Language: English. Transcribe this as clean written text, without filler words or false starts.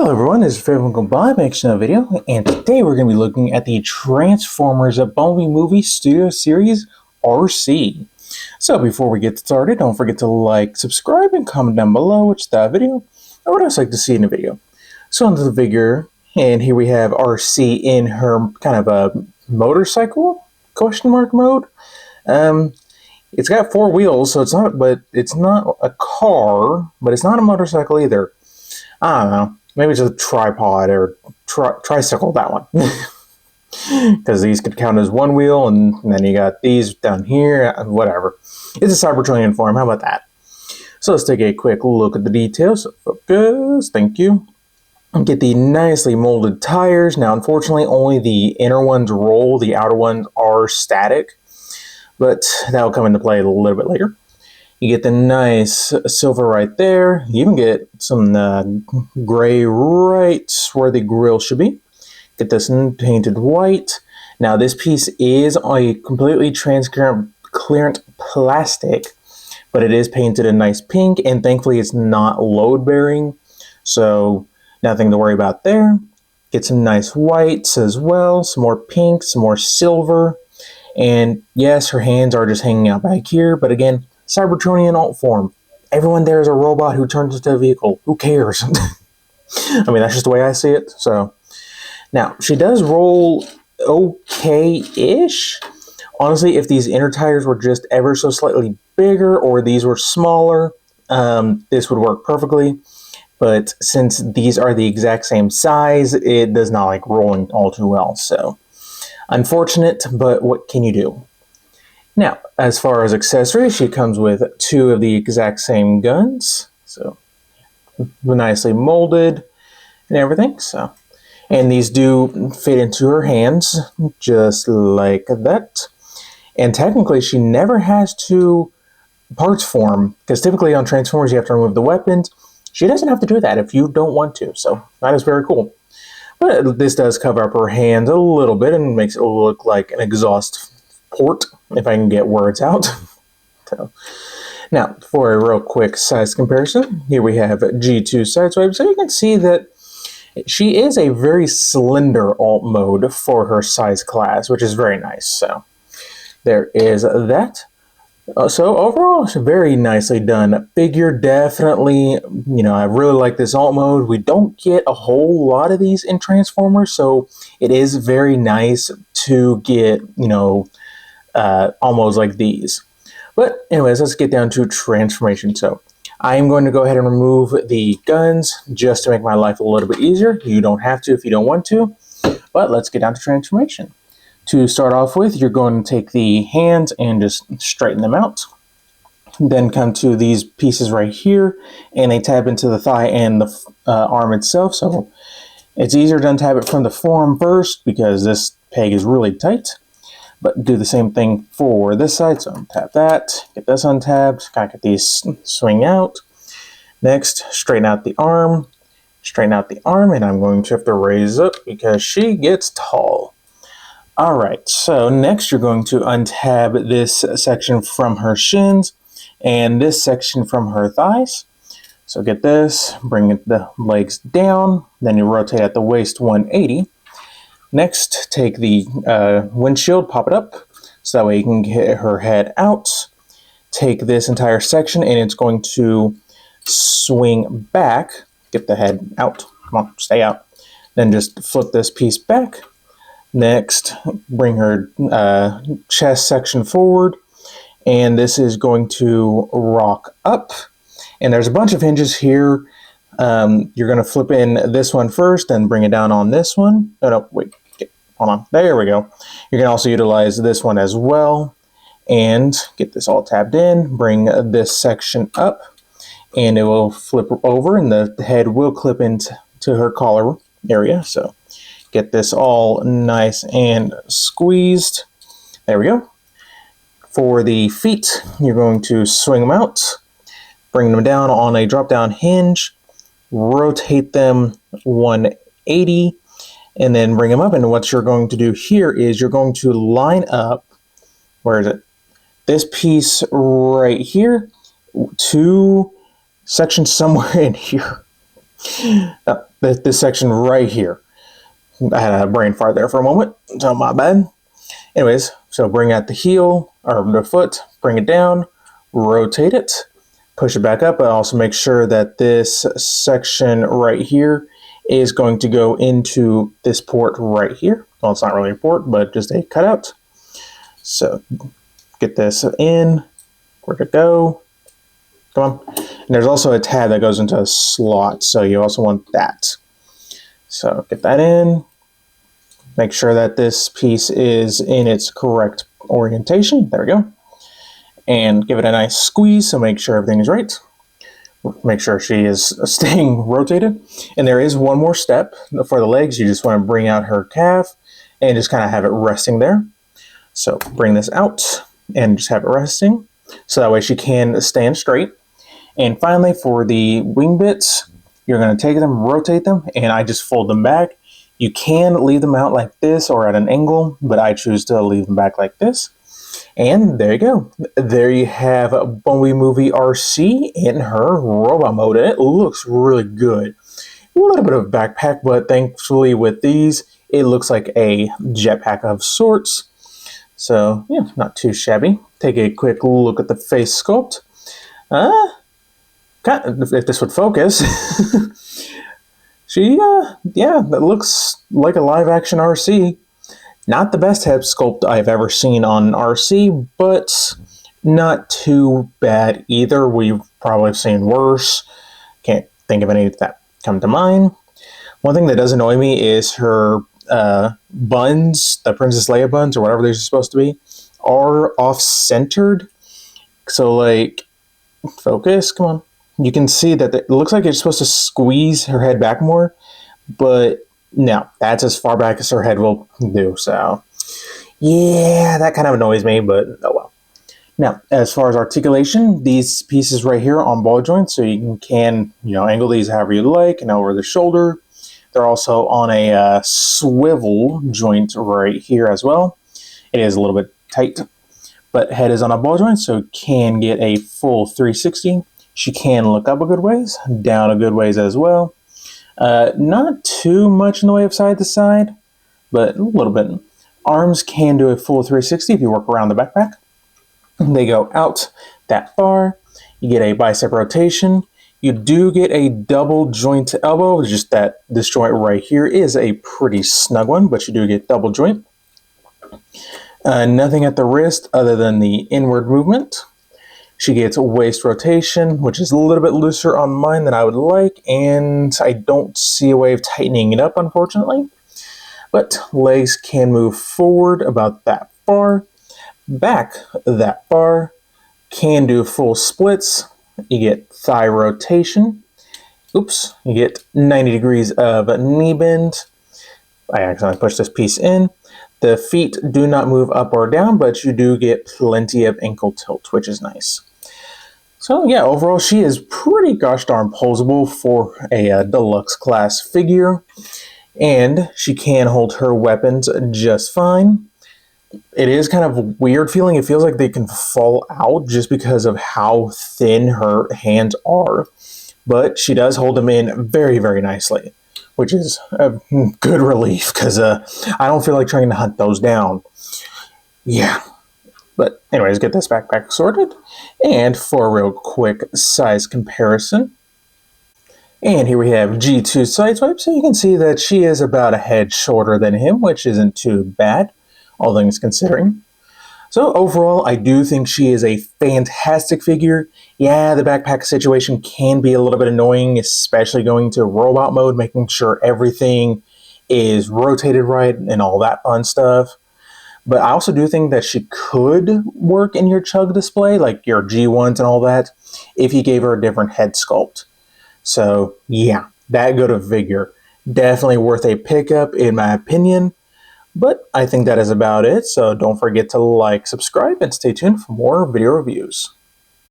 Hello everyone, this is Favorite Goodbye making another video, and today we're going to be looking at the Transformers Bumblebee movie Studio Series Arcee. So before we get started, don't forget to like, subscribe, and comment down below which that video or what else you'd like to see in the video. So onto the figure, and here we have Arcee in her kind of a motorcycle question mark mode. It's got four wheels, so it's not a car, but it's not a motorcycle either. I don't know. Maybe it's a tripod or tricycle, that one. Because these could count as one wheel, and then you got these down here, whatever. It's a Cybertronian form, how about that? So let's take a quick look at the details. Focus, thank you. Get the nicely molded tires. Now, unfortunately, only the inner ones roll, the outer ones are static. But that'll come into play a little bit later. You get the nice silver right there. You even get some gray right where the grill should be. Get this painted white. Now this piece is a completely transparent plastic, but it is painted a nice pink, and thankfully it's not load bearing, so nothing to worry about there. Get some nice whites as well, some more pink, some more silver, and yes, her hands are just hanging out back here, but again, Cybertronian alt form. Everyone there is a robot who turns into a vehicle. Who cares? I mean, that's just the way I see it. So now she does roll okay-ish. Honestly, if these inner tires were just ever so slightly bigger or these were smaller, this would work perfectly. But since these are the exact same size, it does not like rolling all too well. So unfortunate, but what can you do? Now, as far as accessories, she comes with two of the exact same guns, so nicely molded and everything. So, and these do fit into her hands just like that. And technically, she never has to parts form, because typically on Transformers you have to remove the weapons. She doesn't have to do that if you don't want to. So that is very cool. But this does cover up her hands a little bit and makes it look like an exhaust port, if I can get words out. So, now, for a real quick size comparison, here we have G2 Sideswipe. So you can see that she is a very slender alt mode for her size class, which is very nice. So there is that. So overall, it's very nicely done figure. Definitely, I really like this alt mode. We don't get a whole lot of these in Transformers, so it is very nice to get, almost like these. But anyways, let's get down to transformation. So I am going to go ahead and remove the guns just to make my life a little bit easier. You don't have to if you don't want to, but let's get down to transformation. To start off with, you're going to take the hands and just straighten them out. Then come to these pieces right here, and they tab into the thigh and the arm itself. So it's easier to untab it from the forearm first because this peg is really tight. But do the same thing for this side. So untap that, get this untabbed, kind of get these swing out. Next, straighten out the arm, and I'm going to have to raise up because she gets tall. Alright, so next you're going to untab this section from her shins and this section from her thighs. So get this, bring the legs down, then you rotate at the waist 180. Next, take the windshield, pop it up, so that way you can get her head out. Take this entire section and it's going to swing back. Get the head out. Come on, stay out. Then just flip this piece back. Next, bring her chest section forward, and this is going to rock up. And there's a bunch of hinges here. You're going to flip in this one first, then bring it down on this one. Oh, no, wait, hold on. There we go. You can also utilize this one as well, and get this all tabbed in. Bring this section up, and it will flip over, and the head will clip into her collar area. So get this all nice and squeezed. There we go. For the feet, you're going to swing them out, bring them down on a drop-down hinge, rotate them 180, and then bring them up. And what you're going to do here is you're going to line up, where is it? This piece right here to section somewhere in here. this section right here. I had a brain fart there for a moment, so my bad. Anyways, so bring out the heel, or the foot, bring it down, rotate it, push it back up, but also make sure that this section right here is going to go into this port right here. Well, it's not really a port, but just a cutout. So get this in, where to go, come on. And there's also a tab that goes into a slot, so you also want that. So get that in, make sure that this piece is in its correct orientation, there we go. And give it a nice squeeze, so make sure everything is right. Make sure she is staying rotated. And there is one more step for the legs. You just want to bring out her calf and just kind of have it resting there. So bring this out and just have it resting, so that way she can stand straight. And finally, for the wing bits, you're going to take them, rotate them, and I just fold them back. You can leave them out like this or at an angle, but I choose to leave them back like this. And there you go. There you have Bumblebee movie Arcee in her robot mode, and it looks really good. A little bit of backpack, but thankfully with these, it looks like a jetpack of sorts. So yeah, not too shabby. Take a quick look at the face sculpt. If this would focus, yeah, that looks like a live action Arcee. Not the best head sculpt I've ever seen on Arcee, but not too bad either. We've probably seen worse. Can't think of any that come to mind. One thing that does annoy me is her buns, the Princess Leia buns, or whatever they're supposed to be, are off-centered. So, like, focus, come on. You can see that it looks like it's supposed to squeeze her head back more, but no, that's as far back as her head will do. So, yeah, that kind of annoys me, but oh well. Now, as far as articulation, these pieces right here on ball joints, so you can angle these however you like, and over the shoulder. They're also on a swivel joint right here as well. It is a little bit tight, but head is on a ball joint, so you can get a full 360. She can look up a good ways, down a good ways as well. Not too much in the way of side to side, but a little bit. Arms can do a full 360 if you work around the backpack. They go out that far. You get a bicep rotation. You do get a double joint elbow, just that this joint right here is a pretty snug one, but you do get double joint. Nothing at the wrist other than the inward movement. She gets waist rotation, which is a little bit looser on mine than I would like, and I don't see a way of tightening it up, unfortunately. But legs can move forward about that far, back that far, can do full splits. You get thigh rotation. Oops, you get 90 degrees of knee bend. I accidentally pushed this piece in. The feet do not move up or down, but you do get plenty of ankle tilt, which is nice. So yeah, overall she is pretty gosh darn posable for a deluxe class figure, and she can hold her weapons just fine. It is kind of a weird feeling. It feels like they can fall out just because of how thin her hands are, but she does hold them in very, very nicely, which is a good relief because I don't feel like trying to hunt those down. Yeah. But anyways, get this backpack sorted. And for a real quick size comparison. And here we have G2 Sideswipe. So you can see that she is about a head shorter than him, which isn't too bad, all things considering. So overall, I do think she is a fantastic figure. Yeah, the backpack situation can be a little bit annoying, especially going to robot mode, making sure everything is rotated right and all that fun stuff. But I also do think that she could work in your chug display, like your G1s and all that, if you gave her a different head sculpt. So yeah, that go to figure. Definitely worth a pickup in my opinion. But I think that is about it. So don't forget to like, subscribe, and stay tuned for more video reviews.